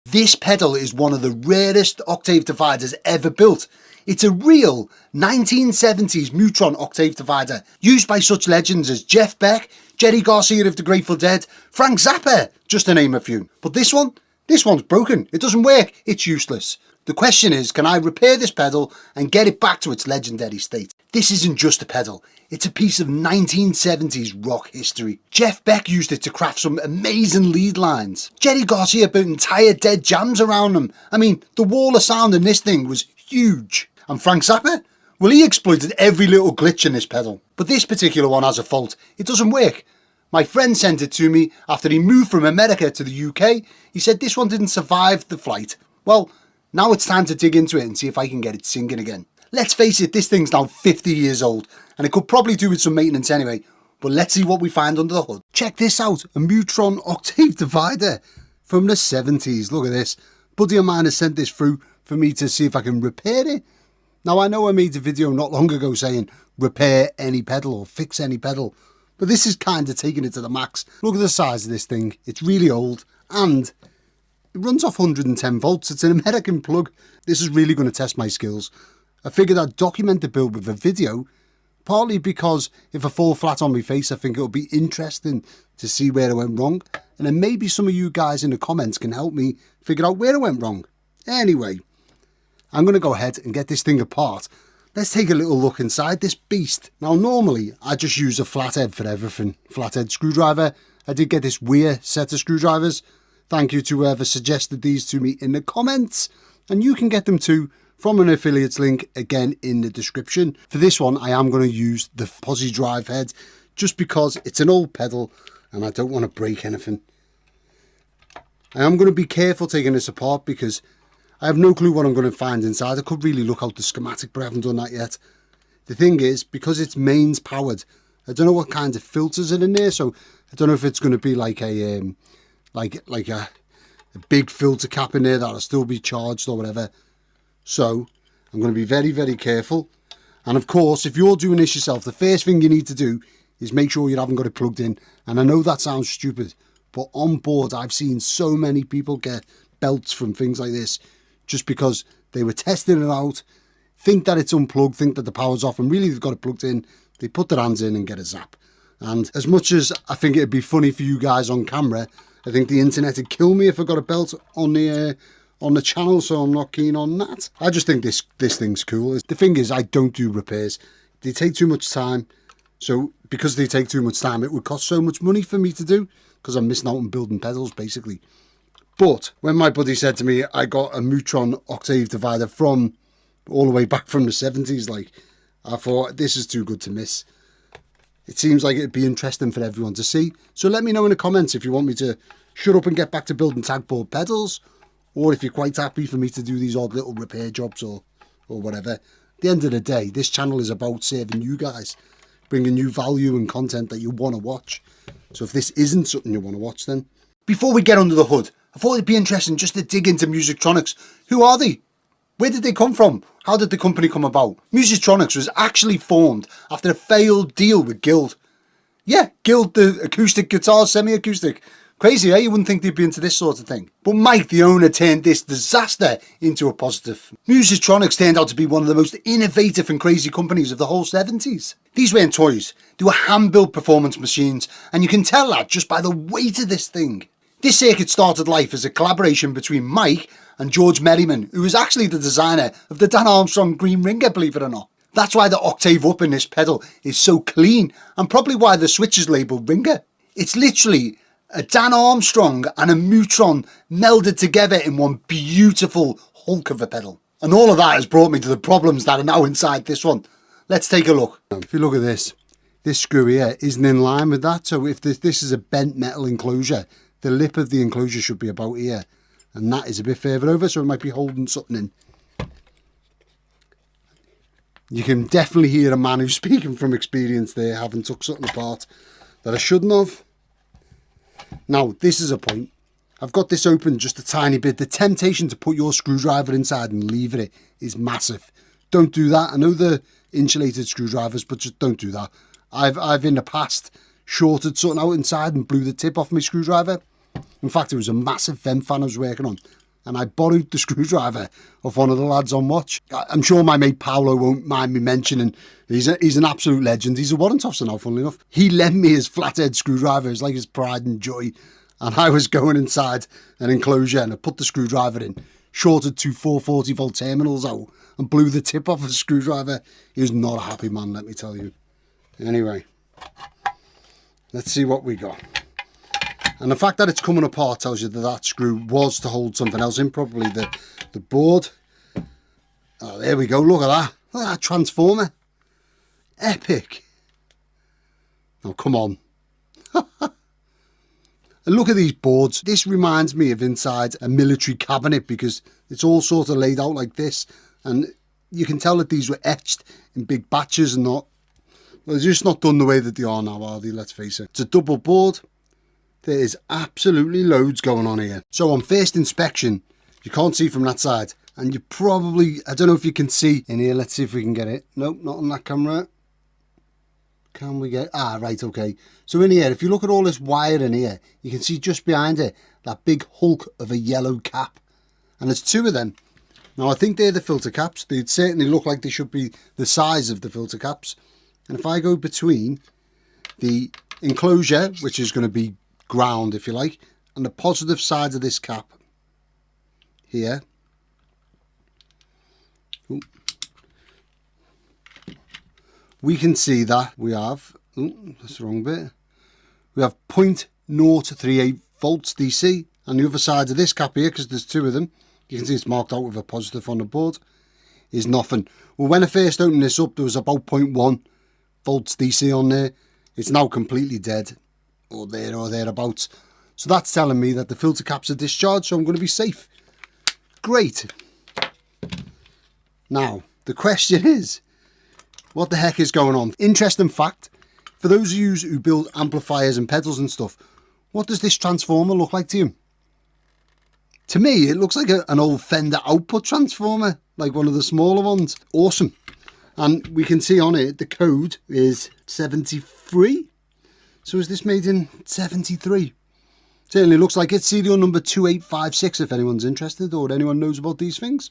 This pedal is one of the rarest octave dividers ever built. It's a real 1970s Mu-Tron Octave Divider, used by such legends as Jeff Beck, Jerry Garcia of the Grateful Dead, Frank Zappa, just to name a few. But this one's broken. It doesn't work. It's useless. The question is, can I repair this pedal and get it back to its legendary state? This isn't just a pedal. It's a piece of 1970s rock history. Jeff Beck used it to craft some amazing lead lines. Jerry Garcia built entire dead jams around them. I mean, the wall of sound in this thing was huge. And Frank Zappa? Well, he exploited every little glitch in this pedal. But this particular one has a fault. It doesn't work. My friend sent it to me after he moved from America to the UK. He said this one didn't survive the flight. Well, now it's time to dig into it and see if I can get it singing again. Let's face it, this thing's now 50 years old, and it could probably do with some maintenance anyway. But let's see what we find under the hood. Check this out, a Mutron Octave Divider from the 70s. Look at this. Buddy of mine has sent this through for me to see if I can repair it. Now, I know I made a video not long ago saying repair any pedal or fix any pedal, but this is kind of taking it to the max. Look at the size of this thing. It's really old and it runs off 110 volts. It's an American plug. This is really going to test my skills. I figured I'd document the build with a video, partly because if I fall flat on my face, I think it'll be interesting to see where I went wrong. And then maybe some of you guys in the comments can help me figure out where I went wrong. Anyway, I'm going to go ahead and get this thing apart. Let's take a little look inside this beast. Now, normally, I just use a flathead for everything. Flathead screwdriver. I did get this weird set of screwdrivers. Thank you to whoever suggested these to me in the comments. And you can get them too from an affiliates link, again, in the description. For this one, I am going to use the Posi drive head, just because it's an old pedal and I don't want to break anything. I am going to be careful taking this apart because I have no clue what I'm going to find inside. I could really look out the schematic, but I haven't done that yet. The thing is, because it's mains powered, I don't know what kind of filters are in there, so I don't know if it's going to be like a a big filter cap in there that'll still be charged or whatever. So I'm going to be very, very careful. And of course, if you're doing this yourself, the first thing you need to do is make sure you haven't got it plugged in. And I know that sounds stupid, but on board, I've seen so many people get belts from things like this just because they were testing it out, think that it's unplugged, think that the power's off, and really they've got it plugged in. They put their hands in and get a zap. And as much as I think it'd be funny for you guys on camera, I think the internet would kill me if I got a belt on the channel, so I'm not keen on that. I just think this thing's cool. The thing is, I don't do repairs. They take too much time. So because they take too much time, it would cost so much money for me to do because I'm missing out on building pedals, basically. But when my buddy said to me, I got a Mutron Octave Divider from all the way back from the 70s, like, I thought, this is too good to miss. It seems like it'd be interesting for everyone to see. So let me know in the comments if you want me to shut up and get back to building tagboard pedals, or if you're quite happy for me to do these odd little repair jobs or whatever. At the end of the day, this channel is about serving you guys, bringing you value and content that you want to watch. So if this isn't something you want to watch, then before we get under the hood, I thought it'd be interesting just to dig into Musitronics. Who are they? Where did they come from? How did the company come about? Musitronics was actually formed after a failed deal with Guild. Yeah, Guild, the acoustic guitar, semi-acoustic. Crazy, eh? You wouldn't think they'd be into this sort of thing. But Mike, the owner, turned this disaster into a positive. Musitronics turned out to be one of the most innovative and crazy companies of the whole 70s. These weren't toys. They were hand-built performance machines, and you can tell that just by the weight of this thing. This circuit started life as a collaboration between Mike and George Merriman, who was actually the designer of the Dan Armstrong Green Ringer, believe it or not. That's why the octave up in this pedal is so clean, and probably why the switch is labelled Ringer. It's literally a Dan Armstrong and a Mutron melded together in one beautiful hulk of a pedal. And all of that has brought me to the problems that are now inside this one. Let's take a look. If you look at this screw here isn't in line with that. So if this is a bent metal enclosure, the lip of the enclosure should be about here. And that is a bit further over, so it might be holding something in. You can definitely hear a man who's speaking from experience there, having took something apart that I shouldn't have. Now, this is a point. I've got this open just a tiny bit. The temptation to put your screwdriver inside and leave it is massive. Don't do that. I know the insulated screwdrivers, but just don't do that. I've in the past shorted something out inside and blew the tip off my screwdriver. In fact, it was a massive vent fan I was working on. and I borrowed the screwdriver off one of the lads on watch. I'm sure my mate Paolo won't mind me mentioning, he's an absolute legend. He's a warrant officer now, funnily enough. He lent me his flathead screwdriver. It's like his pride and joy. And I was going inside an enclosure and I put the screwdriver in, shorted two 440 volt terminals out and blew the tip off the screwdriver. He was not a happy man, let me tell you. Anyway, let's see what we got. And the fact that it's coming apart tells you that that screw was to hold something else in, probably the board. Oh, there we go. Look at that. Look at that transformer. Epic. Oh, come on. And look at these boards. This reminds me of inside a military cabinet because it's all sort of laid out like this. And you can tell that these were etched in big batches and not... Well, they're just not done the way that they are now, are they? Let's face it. It's a double board. There is absolutely loads going on here. So on first inspection, you can't see from that side. And you probably... I don't know if you can see in here. Let's see if we can get it. Nope, not on that camera. Can we get... Ah, right, okay. So in here, if you look at all this wire in here, you can see just behind it, that big hulk of a yellow cap. And there's two of them. Now, I think they're the filter caps. They certainly look like they should be the size of the filter caps. And if I go between the enclosure, which is going to be ground, if you like, and the positive side of this cap here, we can see that we have, that's the wrong bit, we have 0.038 volts DC, and the other side of this cap here, because there's two of them, you can see it's marked out with a positive on the board, is nothing. Well, when I first opened this up, there was about 0.1 volts DC on there. It's now completely dead, or there or thereabouts. So that's telling me that the filter caps are discharged, so I'm going to be safe. Great. Now, the question is, what the heck is going on? Interesting fact, for those of you who build amplifiers and pedals and stuff, what does this transformer look like to you? To me, it looks like an old Fender output transformer, like one of the smaller ones. Awesome. And we can see on it, the code is 73. So is this made in 73? Certainly looks like it's serial number 2856 if anyone's interested or anyone knows about these things.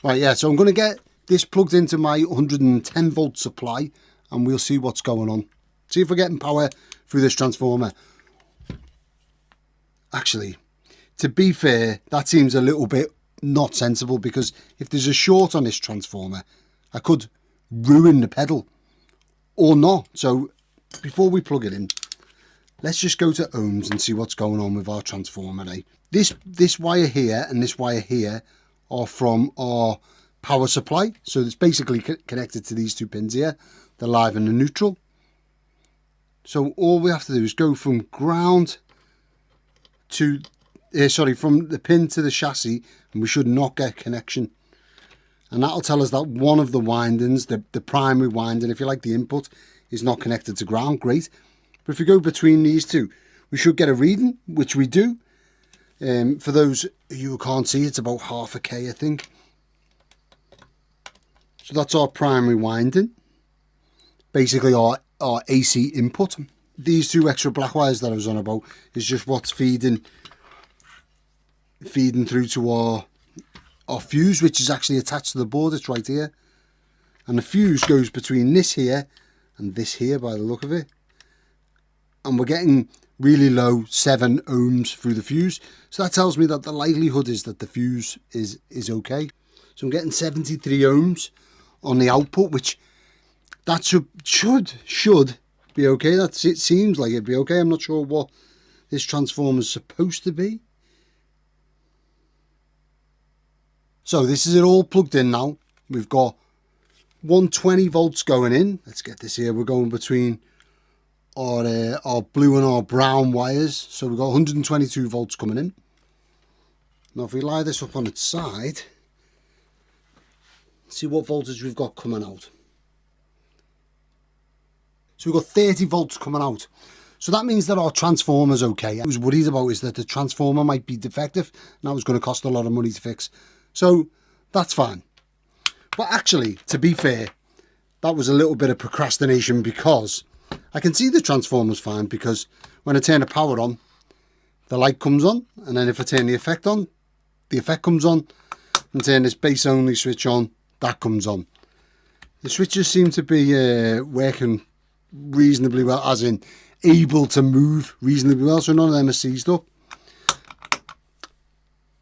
Right, yeah, so I'm going to get this plugged into my 110 volt supply and we'll see what's going on. See if we're getting power through this transformer. Actually, to be fair, that seems a little bit not sensible because if there's a short on this transformer, I could ruin the pedal or not. So before we plug it in, let's just go to ohms and see what's going on with our transformer. This wire here and this wire here are from our power supply. So it's basically connected to these two pins here, the live and the neutral. So all we have to do is go from ground to, from the pin to the chassis, and we should not get connection. And that'll tell us that one of the windings, the primary winding, if you like, the input, is not connected to ground. Great. But if we go between these two, we should get a reading, which we do. For those of you who can't see, it's about 0.5 K, I think. So that's our primary winding. Basically our AC input. These two extra black wires that I was on about is just what's feeding through to our fuse, which is actually attached to the board. It's right here. And the fuse goes between this here and this here by the look of it. And we're getting really low 7 ohms through the fuse. So that tells me that the likelihood is that the fuse is okay. So I'm getting 73 ohms on the output, which that should be okay. It seems like it'd be okay. I'm not sure what this transformer is supposed to be. So this is it all plugged in now. We've got 120 volts going in. Let's get this here. We're going between our blue and our brown wires. So we've got 122 volts coming in. Now if we lie this up on its side, see what voltage we've got coming out. So we've got 30 volts coming out. So that means that our transformer's okay. What I was worried about is that the transformer might be defective and that was going to cost a lot of money to fix. So that's fine. But actually, to be fair, that was a little bit of procrastination because I can see the transformer's fine, because when I turn the power on, the light comes on, and then if I turn the effect on, the effect comes on, and turn this bass only switch on, that comes on. The switches seem to be working reasonably well, as in able to move reasonably well, so none of them are seized up.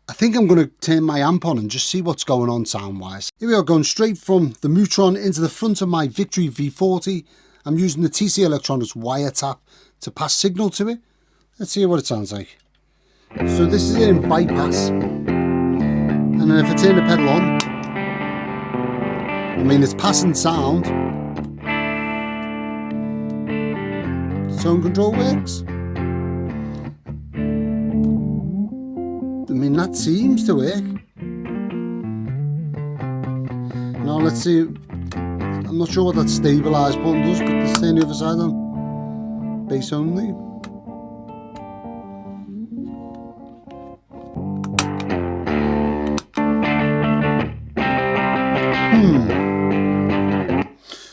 I think I'm going to turn my amp on and just see what's going on sound wise. Here we are, going straight from the Mutron into the front of my Victory V40. I'm using the TC Electronics wire tap to pass signal to it. Let's see what it sounds like. So this is in bypass, and then if I turn the pedal on, I mean it's passing sound. Tone control works. I mean, that seems to work. Now let's see. I'm not sure what that stabilise button does, but let's turn the other side on. Bass only.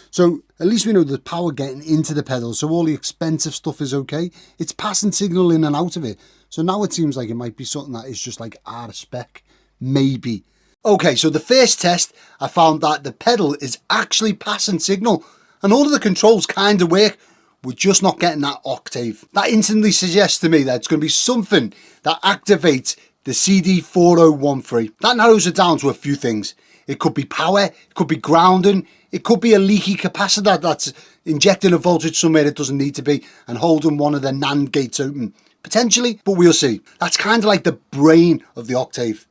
So at least we know the power getting into the pedal, so all the expensive stuff is okay. It's passing signal in and out of it. So now it seems like it might be something that is just like out of spec, maybe. Okay, so the first test, I found that the pedal is actually passing signal, and all of the controls kind of work. We're just not getting that octave. That instantly suggests to me that it's going to be something that activates the CD4013. That narrows it down to a few things. It could be power, it could be grounding, it could be a leaky capacitor that's injecting a voltage somewhere it doesn't need to be and holding one of the NAND gates open. Potentially, but we'll see. That's kind of like the brain of the octave.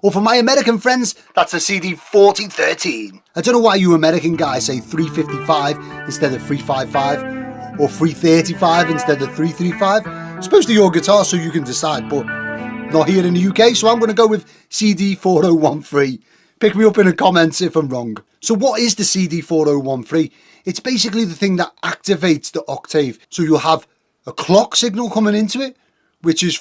Or for my American friends, that's a CD4013. I don't know why you American guys say 355 instead of 355 or 335 instead of 335. It's supposed to be your guitar so you can decide, but not here in the UK, so I'm going to go with CD4013. Pick me up in the comments if I'm wrong. So what is the CD4013? It's basically the thing that activates the octave. So you'll have a clock signal coming into it, which is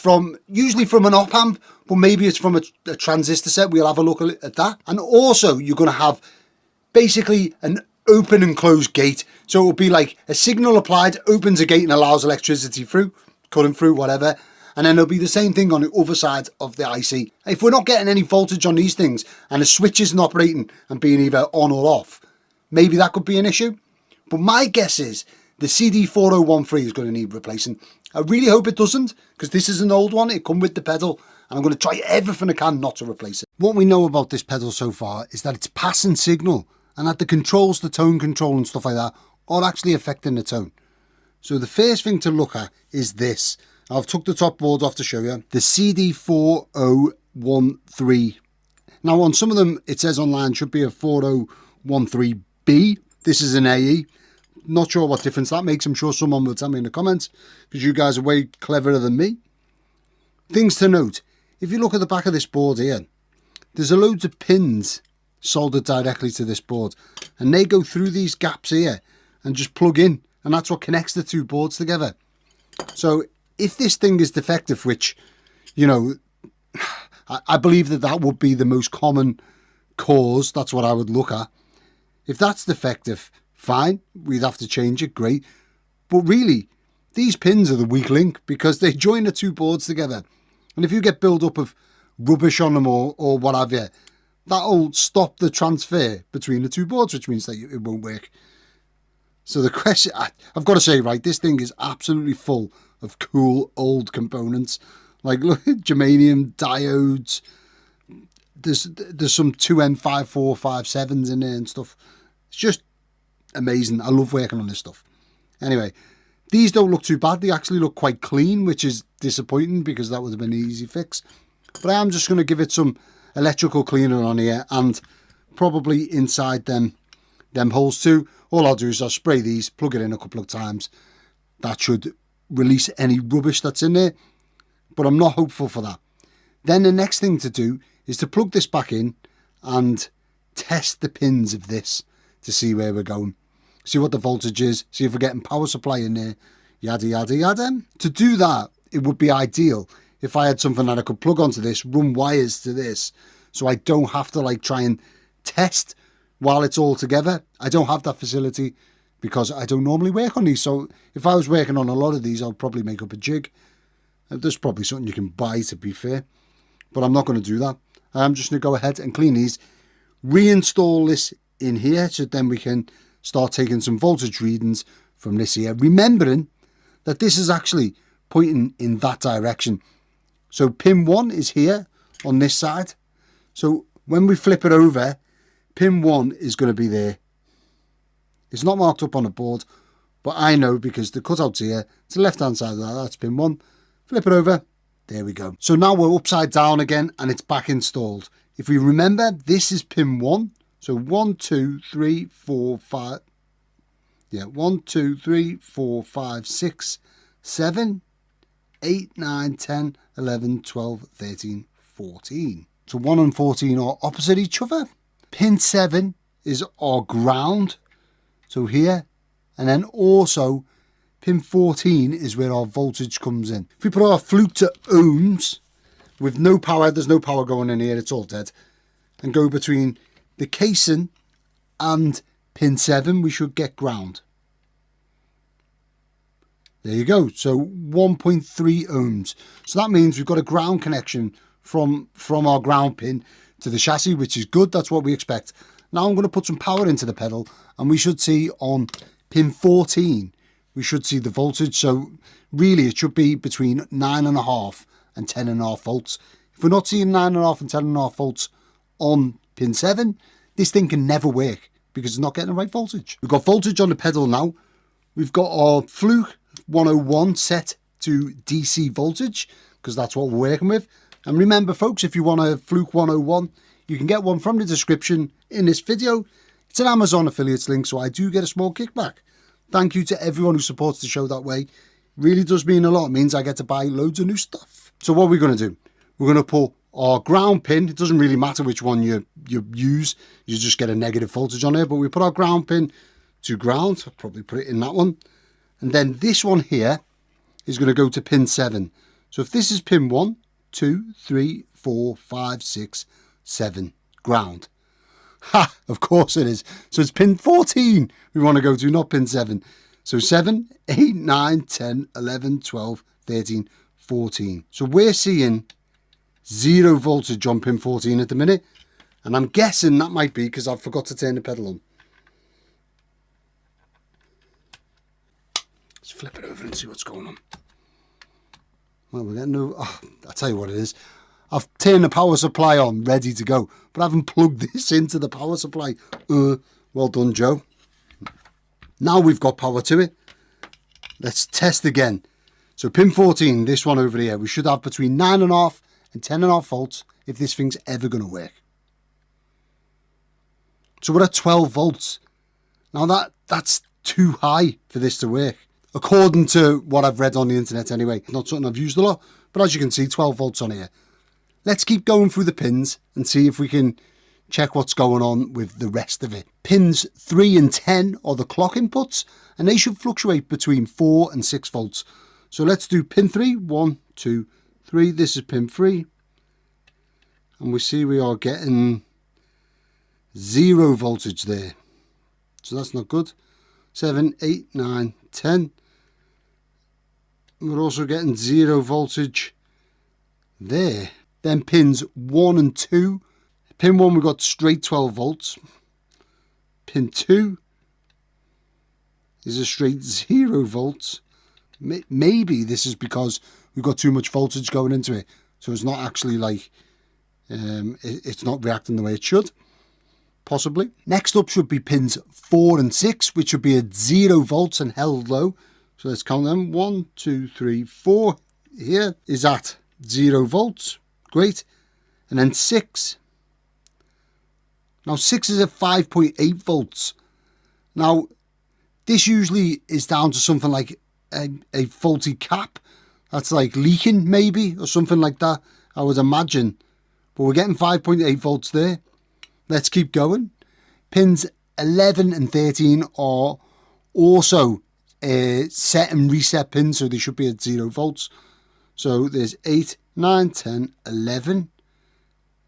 usually from an op amp, but maybe it's from a transistor set. We'll have a look at that. And also you're going to have basically an open and closed gate. So it will be like a signal applied, opens a gate and allows electricity through, cutting through, whatever. And then it'll be the same thing on the other side of the IC. If we're not getting any voltage on these things and the switch isn't operating and being either on or off, maybe that could be an issue. But my guess is the CD4013 is going to need replacing. I really hope it doesn't, because this is an old one. It come with the pedal, and I'm going to try everything I can not to replace it. What we know about this pedal so far is that it's passing signal, and that the controls, the tone control and stuff like that, are actually affecting the tone. So the first thing to look at is this. I've took the top board off to show you. The CD4013. Now on some of them, it says online should be a 4013B. This is an AE. Not sure what difference that makes. I'm sure someone will tell me in the comments, because you guys are way cleverer than me. Things to note. If you look at the back of this board here, there's a loads of pins soldered directly to this board, and they go through these gaps here and just plug in, and that's what connects the two boards together. So if this thing is defective, which, you know, I believe that would be the most common cause. That's what I would look at. If that's defective, fine, we'd have to change it, great. But really, these pins are the weak link, because they join the two boards together. And if you get build up of rubbish on them or what have you, that'll stop the transfer between the two boards, which means that it won't work. So the question, I've got to say, right, this thing is absolutely full of cool old components. Like, look at germanium diodes. There's some 2N5457s in there and stuff. It's just amazing. I love working on this stuff. Anyway, these don't look too bad. They actually look quite clean, which is disappointing, because that would have been an easy fix. But I am just going to give it some electrical cleaner on here, and probably inside them holes too. All I'll do is I'll spray these, plug it in a couple of times. That should release any rubbish that's in there, but I'm not hopeful for that. Then the next thing to do is to plug this back in and test the pins of this to see where we're going, see what the voltage is, see if we're getting power supply in there, yada yada yada. To do that, it would be ideal if I had something that I could plug onto this, run wires to this, so I don't have to like try and test while it's all together. I don't have that facility, because I don't normally work on these. So if I was working on a lot of these, I'll probably make up a jig. There's probably something you can buy, to be fair. but I'm not going to do that. I'm just going to go ahead and clean these, reinstall this in here, so then we can start taking some voltage readings from this here, remembering that this is actually pointing in that direction. So pin 1 is here on this side. So when we flip it over, pin 1 is going to be there. It's not marked up on the board, but I know because the cutout's here. To the left-hand side of that, that's pin 1. Flip it over. There we go. So now we're upside down again and it's back installed. If we remember, this is pin 1. So 1, 2, 3, 4, 5. Yeah, 1, 2, 3, 4, 5, 6, 7, 8, 9, 10, 11, 12, 13, 14. So 1 and 14 are opposite each other. Pin 7 is our ground. So here. And then also pin 14 is where our voltage comes in. If we put our flute to ohms with no power, there's no power going in here, it's all dead. And go between the casing and pin 7, we should get ground. There you go. So 1.3 ohms. So that means we've got a ground connection from our ground pin to the chassis, which is good. That's what we expect. Now I'm going to put some power into the pedal and we should see on pin 14, we should see the voltage. So really it should be between 9.5 and 10.5 volts. If we're not seeing 9.5 and 10.5 volts on pin 7, this thing can never work because it's not getting the right voltage. We've got voltage on the pedal now. We've got our Fluke 101 set to DC voltage because that's what we're working with. And remember folks, if you want a Fluke 101, you can get one from the description in this video. It's an Amazon affiliates link, so I do get a small kickback. Thank you to everyone who supports the show that way. It really does mean a lot. It means I get to buy loads of new stuff. So what are we going to do? We're going to put our ground pin. It doesn't really matter which one you use. You just get a negative voltage on it. But we put our ground pin to ground. I'll probably put it in that one. And then this one here is going to go to pin 7. So if this is pin 1, 2, 3, 4, 5, 6, 7, ground. Ha! Of course it is. So it's pin 14 we want to go to, not pin 7. So 7, 8, 9, 10, 11, 12, 13, 14. So we're seeing 0 voltage on pin 14 at the minute. And I'm guessing that might be because I forgot to turn the pedal on. Let's flip it over and see what's going on. Well, we're getting no... Oh, I'll tell you what it is. I've turned the power supply on, ready to go. But I haven't plugged this into the power supply. Well done, Joe. Now we've got power to it. Let's test again. So pin 14, this one over here, we should have between 9.5 and 10.5 volts if this thing's ever going to work. So we're at 12 volts. Now that's too high for this to work. According to what I've read on the internet anyway. Not something I've used a lot, but as you can see, 12 volts on here. Let's keep going through the pins and see if we can check what's going on with the rest of it. Pins 3 and 10 are the clock inputs, and they should fluctuate between 4 and 6 volts. So let's do pin 3, 1, 2, 3. This is pin 3. And we see we are getting 0 voltage there. So that's not good. 7, 8, 9, 10. We're also getting 0 voltage there. Then pins 1 and 2. Pin 1 we've got straight 12 volts. Pin 2 is a straight 0 volts. Maybe this is because we've got too much voltage going into it. So it's not actually like, it's not reacting the way it should. Possibly. Next up should be pins 4 and 6, which should be at 0 volts and held low. So let's count them. 1, 2, 3, 4. Here is at 0 volts. Great. And then 6. Now 6 is at 5.8 volts. Now this usually is down to something like a faulty cap. That's like leaking maybe or something like that, I would imagine. But we're getting 5.8 volts there. Let's keep going. Pins 11 and 13 are also set and reset pins, so they should be at 0 volts. So there's 8, 9, 10, 11.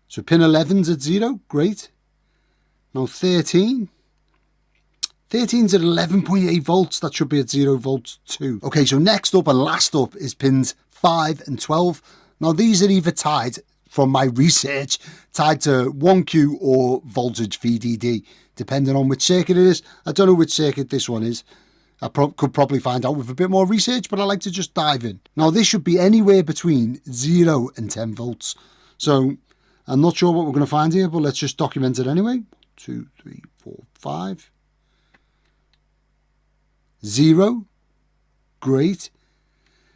So pin 11's at 0, great. Now 13. 13's at 11.8 volts, that should be at 0 volts too. Okay, so next up and last up is pins 5 and 12. Now these are either tied from my research tied to 1Q or voltage VDD, depending on which circuit it is. I don't know which circuit this one is. I could probably find out with a bit more research, but I like to just dive in. Now, this should be anywhere between 0 and 10 volts. So I'm not sure what we're going to find here, but let's just document it anyway. 2, 3, 4, 5. 0. Great.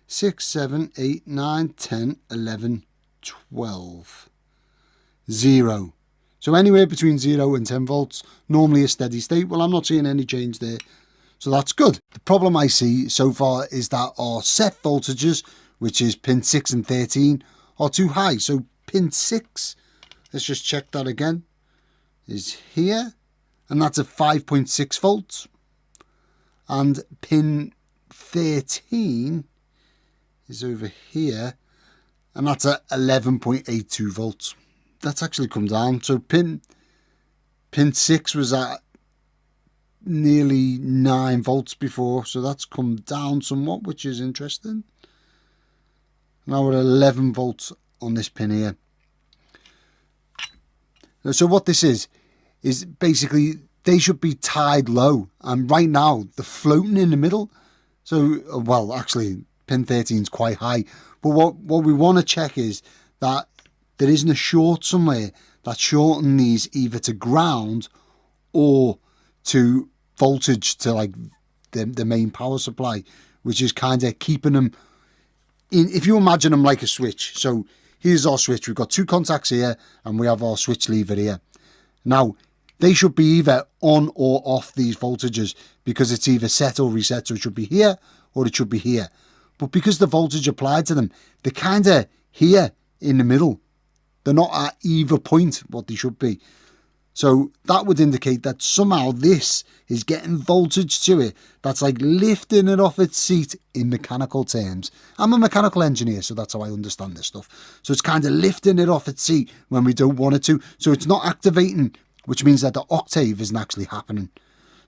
6, 7, 8, 9, 10, 11, 12. 0. So anywhere between 0 and 10 volts, normally a steady state. Well, I'm not seeing any change there. So that's good. The problem I see so far is that our set voltages, which is pin 6 and 13, are too high. So pin 6, let's just check that again, is here. And that's at 5.6 volts. And pin 13 is over here. And that's at 11.82 volts. That's actually come down. So pin 6 was at nearly 9 volts before, so that's come down somewhat, which is interesting. Now we're at 11 volts on this pin here. So what this is basically they should be tied low, and right now they're floating in the middle. So, well, actually pin 13 is quite high, but what we want to check is that there isn't a short somewhere that's shorting these either to ground or to voltage, to like the main power supply, which is kind of keeping them in. If you imagine them like a switch, so here's our switch, we've got 2 contacts here and we have our switch lever here. Now they should be either on or off these voltages, because it's either set or reset, so it should be here or it should be here. But because the voltage applied to them, they're kind of here in the middle. They're not at either point what they should be. So that would indicate that somehow this is getting voltage to it that's like lifting it off its seat in mechanical terms. I'm a mechanical engineer, so that's how I understand this stuff. So it's kind of lifting it off its seat when we don't want it to. So it's not activating, which means that the octave isn't actually happening.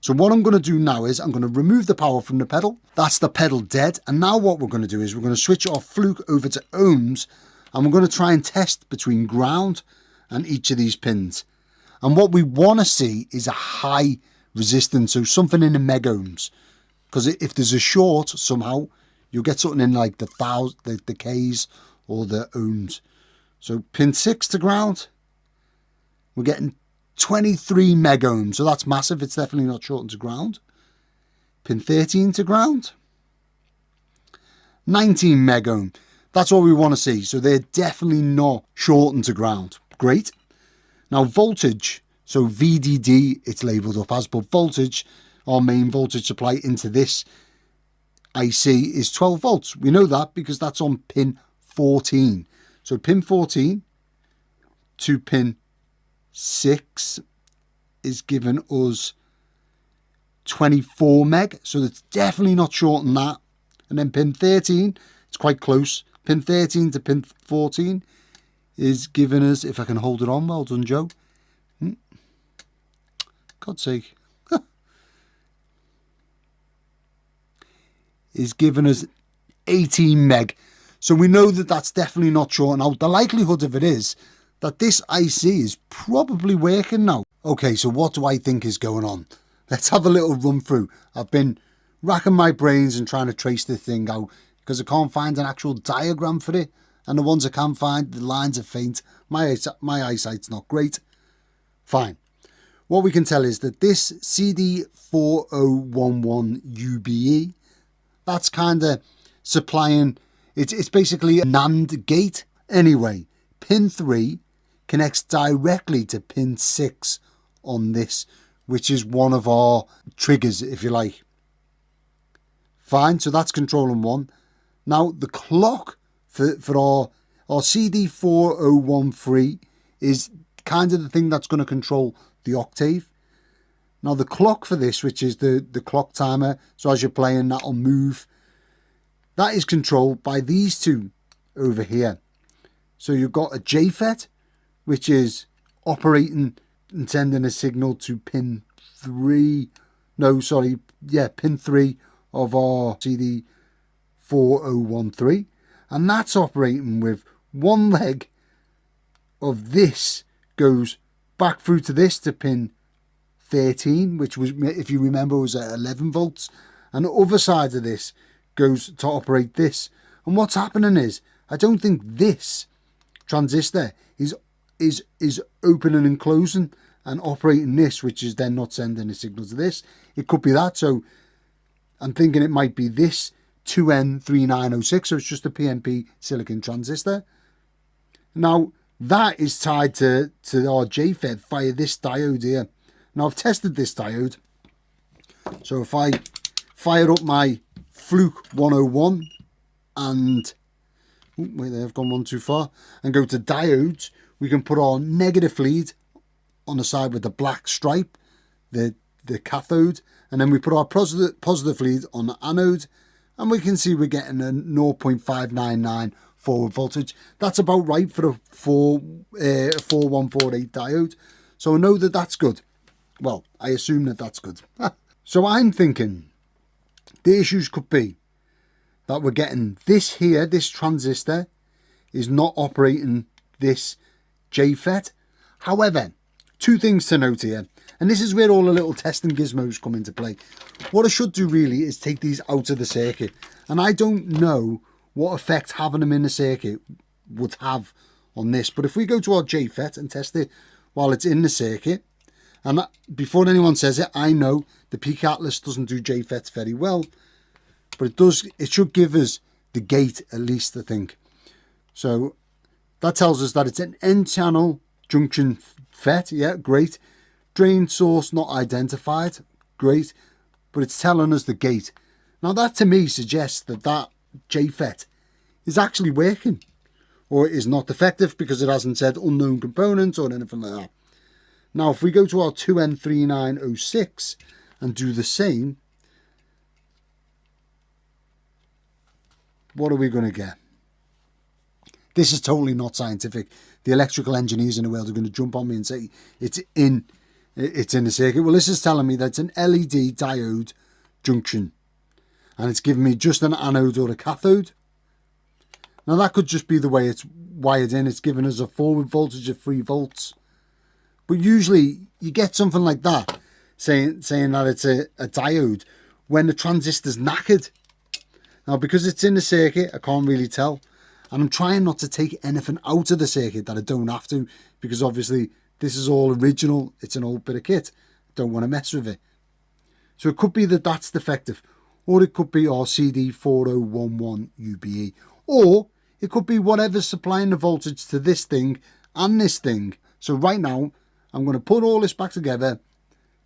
So what I'm going to do now is I'm going to remove the power from the pedal. That's the pedal dead. And now what we're going to do is we're going to switch our fluke over to ohms, and we're going to try and test between ground and each of these pins. And what we want to see is a high resistance, so something in the megohms. Because if there's a short, somehow, you'll get something in like the Ks or the ohms. So pin 6 to ground, we're getting 23 megohms. So that's massive. It's definitely not shortened to ground. Pin 13 to ground, 19 megohm. That's what we want to see. So they're definitely not shortened to ground. Great. Now voltage, so VDD it's labelled up as, but voltage, our main voltage supply into this IC is 12 volts. We know that because that's on pin 14. So pin 14 to pin 6 is giving us 24 meg. So it's definitely not short on that. And then pin 13, it's quite close. Pin 13 to pin 14 is giving us, if I can hold it on, well done, Joe. God's sake. Is giving us 18 meg. So we know that that's definitely not short. Now, the likelihood of it is that this IC is probably working now. Okay, so what do I think is going on? Let's have a little run through. I've been racking my brains and trying to trace this thing out because I can't find an actual diagram for it. And the ones I can find, the lines are faint. My eyesight's not great. Fine. What we can tell is that this CD4011 UBE, that's kind of supplying, it's basically a NAND gate. Anyway, pin 3 connects directly to pin 6 on this, which is one of our triggers, if you like. Fine, so that's controlling one. Now, the clock for our CD4013 is kind of the thing that's going to control the octave. Now, the clock for this, which is the clock timer, so as you're playing, that'll move. That is controlled by these two over here. So you've got a JFET, which is operating and sending a signal to pin 3. No, sorry. Yeah, pin 3 of our CD4013. And that's operating with one leg of this goes back through to this, to pin 13, which was, if you remember, was at 11 volts. And the other side of this goes to operate this. And what's happening is, I don't think this transistor is opening and closing and operating this, which is then not sending a signal to this. It could be that. So I'm thinking it might be this 2N3906. So it's just a PNP silicon transistor. Now, that is tied to our JFET via this diode here. Now, I've tested this diode. So if I fire up my Fluke 101 and... oh, wait there, I've gone one too far. And go to diodes, we can put our negative lead on the side with the black stripe, the cathode. And then we put our positive lead on the anode. And we can see we're getting a 0.599 forward voltage. That's about right for a 4148 diode. So I know that that's good. Well, I assume that that's good. So I'm thinking the issues could be that we're getting this here, this transistor is not operating this JFET. However, two things to note here, and this is where all the little testing gizmos come into play. What I should do really is take these out of the circuit, and I don't know what effect having them in the circuit would have on this. But if we go to our JFET and test it while it's in the circuit, and that, before anyone says it, I know the Peak Atlas doesn't do JFETs very well, but it does. It should give us the gate at least, I think. So that tells us that it's an N-channel junction FET. Yeah, great. Drain source not identified. Great. But it's telling us the gate. Now that to me suggests that that JFET is actually working, or it is not defective because it hasn't said unknown components or anything like that. Now if we go to our 2N3906 and do the same, what are we going to get? This is totally not scientific. The electrical engineers in the world are going to jump on me and say it's in the circuit. Well, this is telling me that it's an LED diode junction, and it's giving me just an anode or a cathode. Now that could just be the way it's wired in. It's giving us a forward voltage of 3 volts. But usually you get something like that, saying that it's a diode when the transistor's knackered. Now because it's in the circuit, I can't really tell. And I'm trying not to take anything out of the circuit that I don't have to, because obviously this is all original. It's an old bit of kit. Don't want to mess with it. So it could be that that's defective, or it could be our CD4011 UBE, or it could be whatever's supplying the voltage to this thing and this thing. So right now, I'm going to put all this back together,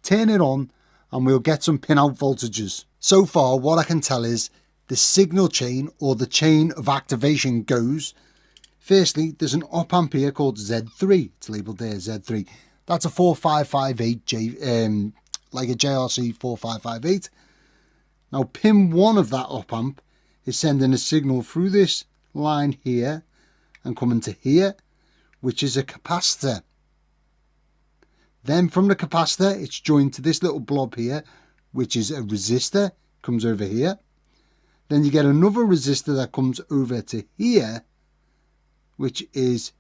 turn it on, and we'll get some pin-out voltages. So far, what I can tell is the signal chain, or the chain of activation, goes. Firstly, there's an op-amp here called Z3. It's labelled there, Z3. That's a 4558, like a JRC 4558. Now, pin 1 of that op-amp is sending a signal through this line here and coming to here, which is a capacitor. Then from the capacitor, it's joined to this little blob here, which is a resistor, comes over here. Then you get another resistor that comes over to here, which is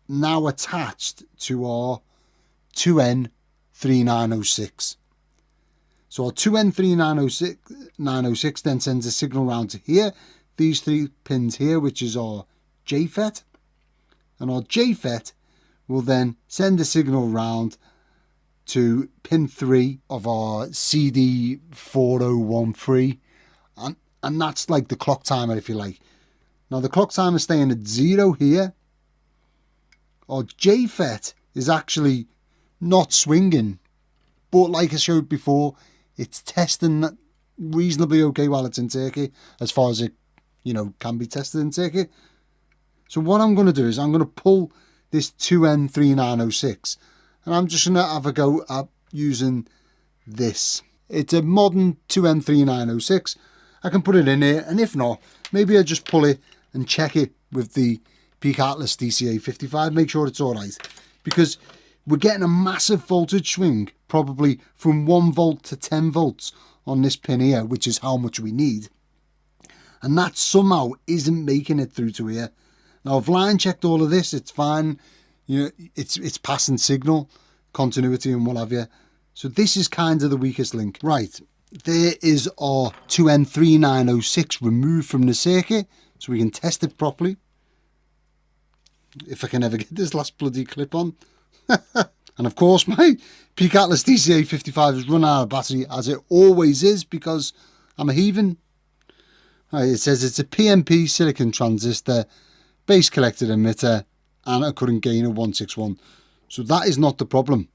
now attached to our 2N3906. So our 2N3906 then sends a signal round to here, these 3 pins here, which is our JFET. And our JFET will then send a signal round to pin 3 of our CD4013. And that's like the clock timer, if you like. Now the clock timer is staying at 0 here. Our JFET is actually not swinging, but like I showed before, it's testing reasonably okay while it's in circuit, as far as it, can be tested in circuit. So what I'm going to do is I'm going to pull this 2N3906, and I'm just going to have a go at using this. It's a modern 2N3906. I can put it in here, and if not, maybe I just pull it and check it with the Peak Atlas DCA55, make sure it's alright. Because we're getting a massive voltage swing, probably from 1 volt to 10 volts on this pin here, which is how much we need. And that somehow isn't making it through to here. Now I've line checked all of this, it's fine. You know, it's passing signal, continuity and what have you. So this is kind of the weakest link. Right, there is our 2N3906 removed from the circuit, so we can test it properly. If I can ever get this last bloody clip on. And of course my Peak Atlas DCA55 has run out of battery, as it always is, because I'm a heathen. Right, it says it's a PNP silicon transistor, base collector emitter, and a current gain of 161. So that is not the problem.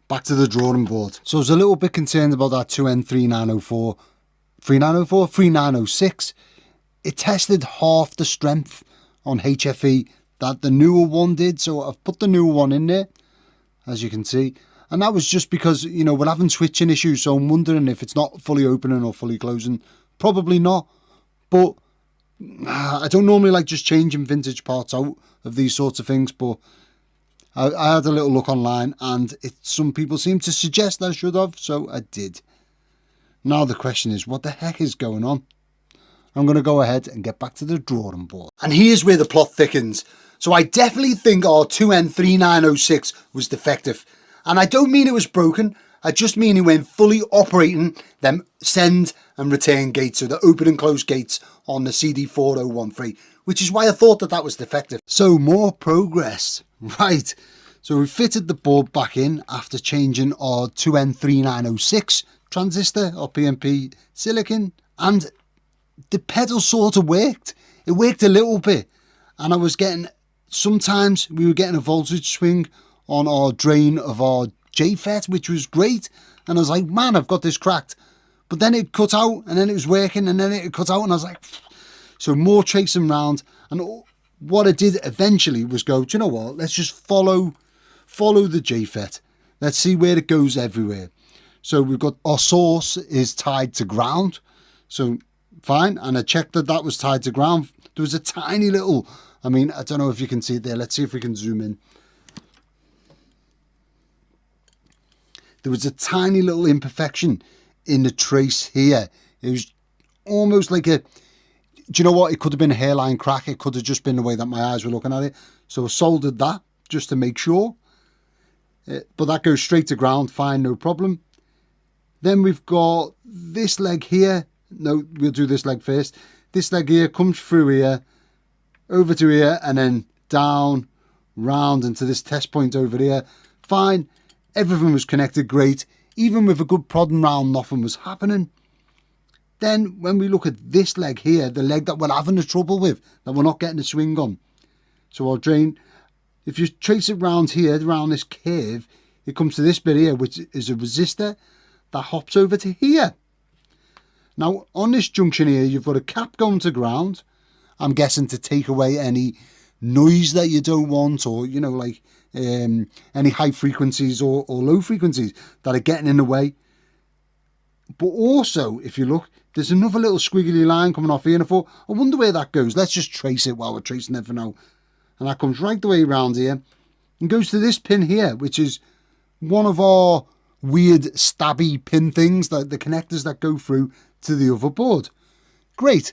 Back to the drawing board. So I was a little bit concerned about that 3906. It tested half the strength on HFE that the newer one did. So I've put the newer one in there, as you can see. And that was just because, you know, we're having switching issues. So I'm wondering if it's not fully opening or fully closing. Probably not. But I don't normally like just changing vintage parts out of these sorts of things. But I had a little look online, and some people seem to suggest I should have. So I did. Now the question is, what the heck is going on? I'm going to go ahead and get back to the drawing board. And here's where the plot thickens. So I definitely think our 2N3906 was defective. And I don't mean it was broken. I just mean it went fully operating them send and return gates. So the open and close gates on the CD4013. Which is why I thought that was defective. So more progress. Right. So we fitted the board back in after changing our 2N3906 transistor or PNP silicon. And the pedal sort of worked. It worked a little bit. And I was getting, sometimes we were getting a voltage swing on our drain of our JFET, which was great. And I was like, man, I've got this cracked. But then it cut out, and then it was working, and then it cut out, and I was like, pfft. So more tracing round. And what I did eventually was go, do you know what? Let's just follow the JFET. Let's see where it goes everywhere. So we've got our source is tied to ground. So fine. And I checked that was tied to ground. There was a tiny little, I mean, I don't know if you can see it there. Let's see if we can zoom in. There was a tiny little imperfection in the trace here. It was almost like a, do you know what? It could have been a hairline crack. It could have just been the way that my eyes were looking at it. So I soldered that just to make sure. But that goes straight to ground. Fine, no problem. Then we've got this leg here. No, we'll do this leg first. This leg here comes through here, over to here, and then down, round into this test point over here. Fine. Everything was connected great. Even with a good prodding round, nothing was happening. Then when we look at this leg here, the leg that we're having the trouble with, that we're not getting a swing on. So our drain, if you trace it round here, around this curve, it comes to this bit here, which is a resistor that hops over to here. Now on this junction here, you've got a cap going to ground. I'm guessing to take away any noise that you don't want, or, you know, like any high frequencies or low frequencies that are getting in the way. But also, if you look, there's another little squiggly line coming off here, and I thought, I wonder where that goes. Let's just trace it while we're tracing everything out. And that comes right the way around here and goes to this pin here, which is one of our weird stabby pin things, like the connectors that go through to the other board. Great.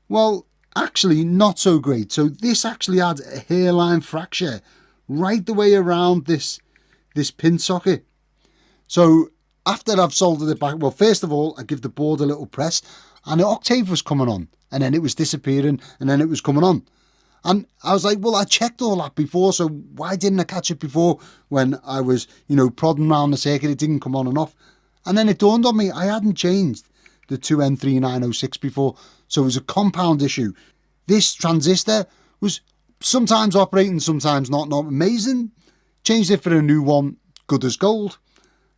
Well, actually not so great. So this actually had a hairline fracture right the way around this pin socket. So after I've soldered it back, well, first of all, I give the board a little press, and the octave was coming on, and then it was disappearing, and then it was coming on. And I was like, well, I checked all that before, so why didn't I catch it before when I was, you know, prodding around the circuit? It didn't come on and off. And then it dawned on me, I hadn't changed the 2N3906 before, so it was a compound issue. This transistor was sometimes operating, sometimes not amazing. Changed it for a new one, good as gold.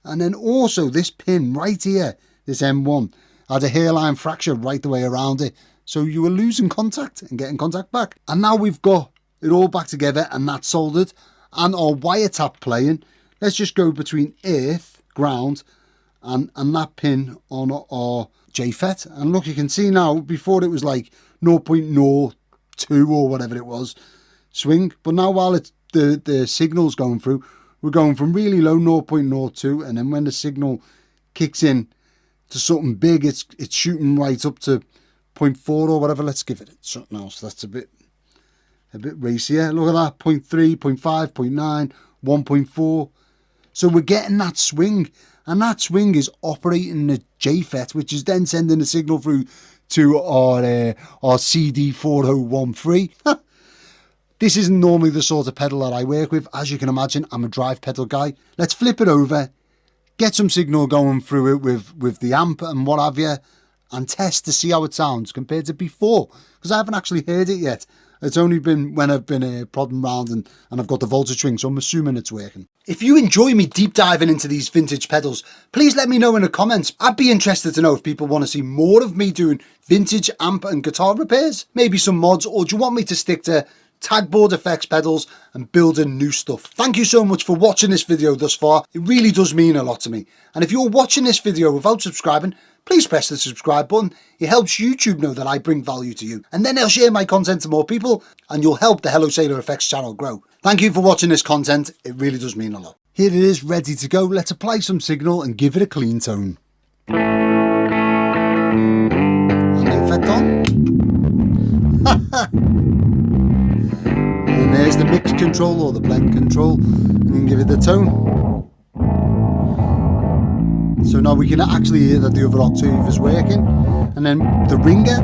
And then also this pin right here, this M1, had a hairline fracture right the way around it. So you were losing contact and getting contact back. And now we've got it all back together, and that's soldered, and our wire tap playing. Let's just go between earth, ground, and that pin on our JFET. And look, you can see now, before it was like 0.02 or whatever it was, swing. But now while it's the signal's going through, we're going from really low 0.02, and then when the signal kicks in to something big, it's shooting right up to 0.4 or whatever. Let's give it something else. That's a bit a bit racier. Look at that, 0.3, 0.5, 0.9, 1.4. So we're getting that swing, and that swing is operating the JFET, which is then sending the signal through to our CD4013. This isn't normally the sort of pedal that I work with. As you can imagine, I'm a drive pedal guy. Let's flip it over, get some signal going through it with the amp and what have you, and test to see how it sounds compared to before, because I haven't actually heard it yet. It's only been when I've been prodding around and I've got the voltage swing, so I'm assuming it's working. If you enjoy me deep diving into these vintage pedals, please let me know in the comments. I'd be interested to know if people want to see more of me doing vintage amp and guitar repairs, maybe some mods, or do you want me to stick to tagboard effects pedals and building new stuff? Thank you so much for watching this video thus far. It really does mean a lot to me. And if you're watching this video without subscribing, please press the subscribe button. It helps YouTube know that I bring value to you. And then they'll share my content to more people and you'll help the Hello Sailor Effects channel grow. Thank you for watching this content. It really does mean a lot. Here it is, ready to go. Let's apply some signal and give it a clean tone. And the effect on. And there's the mix control or the blend control. And then give it the tone. So now we can actually hear that the other octave is working. And then the ringer.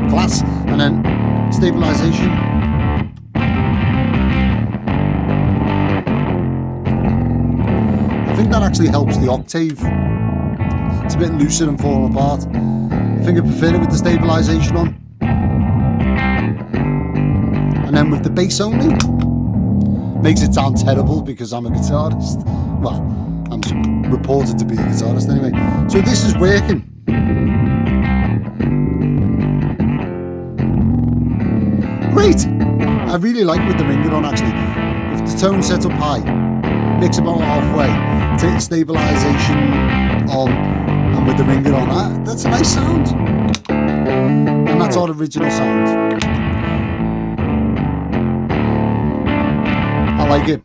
Class. And then stabilization. I think that actually helps the octave. It's a bit looser and falling apart. I think I prefer it with the stabilization on. And then with the bass only, makes it sound terrible because I'm a guitarist. Well, I'm reported to be a guitarist anyway. So this is working. Great! I really like with the ringer on actually. If the tone set up high, mix about halfway, take stabilization on, and with the ringer on, that's a nice sound. And that's our original sound. I like it.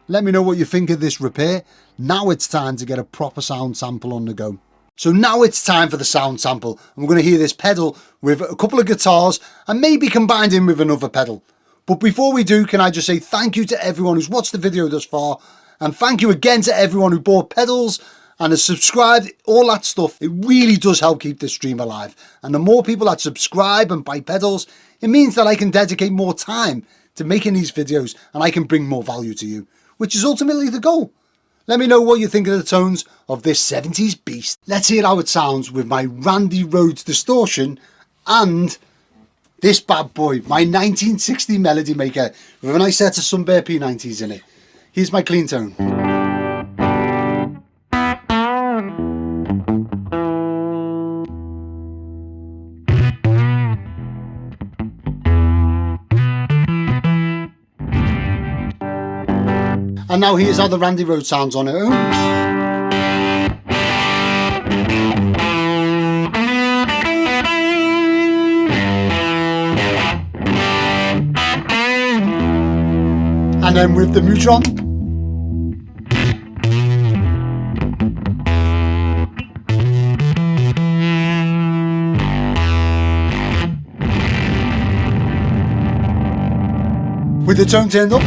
Let me know what you think of this repair. Now it's time to get a proper sound sample on the go. So now it's time for the sound sample. And we're going to hear this pedal with a couple of guitars and maybe combined in with another pedal. But before we do, can I just say thank you to everyone who's watched the video thus far. And thank you again to everyone who bought pedals and has subscribed, all that stuff. It really does help keep this stream alive. And the more people that subscribe and buy pedals, it means that I can dedicate more time to making these videos and I can bring more value to you, which is ultimately the goal. Let me know what you think of the tones of this 70s beast. Let's hear how it sounds with my Randy Rhoads distortion and this bad boy, my 1960 Melody Maker with a nice set of Sunbear P90s in it. Here's my clean tone. And now here's how the Randy Rhoads sounds on it. And then with the Mutron. With the tone turned up.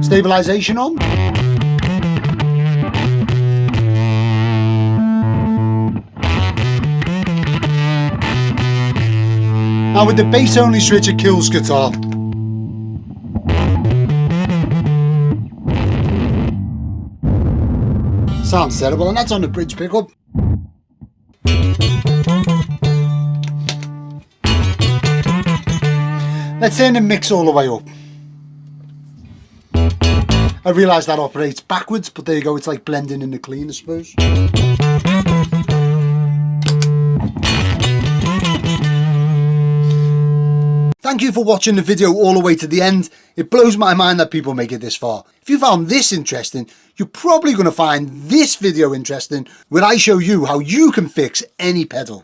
Stabilization on. Now with the bass only switch it kills guitar. Sounds terrible, and that's on the bridge pickup. Let's turn the mix all the way up. I realise that operates backwards, but there you go, it's like blending in the clean, I suppose. Thank you for watching the video all the way to the end. It blows my mind that people make it this far. If you found this interesting, you're probably going to find this video interesting, where I show you how you can fix any pedal.